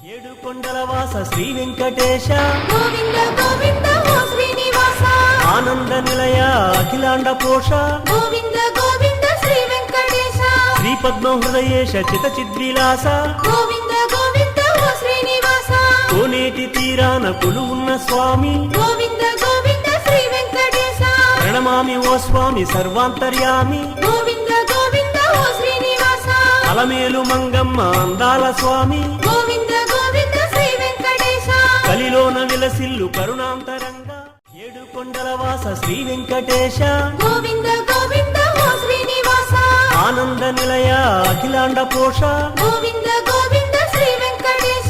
ఏడు కొండల వాస శ్రీ వెంకటేశ గోవింద గోవింద ఓ శ్రీనివాస ఆనంద నిలయ అఖిలాండ పోష గోవింద గోవింద శ్రీ వెంకటేశ శ్రీ పద్మ హృదయేశ చిత చిద్విలాస గోవింద గోవింద ఓ శ్రీనివాస కోనేటి తీరాన కొలువున్న స్వామి గోవింద గోవింద శ్రీ వెంకటేశ ప్రణమామి ఓ స్వామి సర్వాంతర్యామి గోవింద గోవింద ఓ శ్రీనివాస అలమేలు మంగమ్మ అందాల స్వామి గోవింద గోవింద శ్రీ వెంకటేశ కలిలోన విలసిల్లు కరుణాంతరంగా ఏడు కొండల వాస శ్రీ వెంకటేశ గోవింద గోవింద ఓ శ్రీనివాస ఆనంద నిలయ అఖిలాండ పోష గోవింద గోవింద శ్రీ వెంకటేశ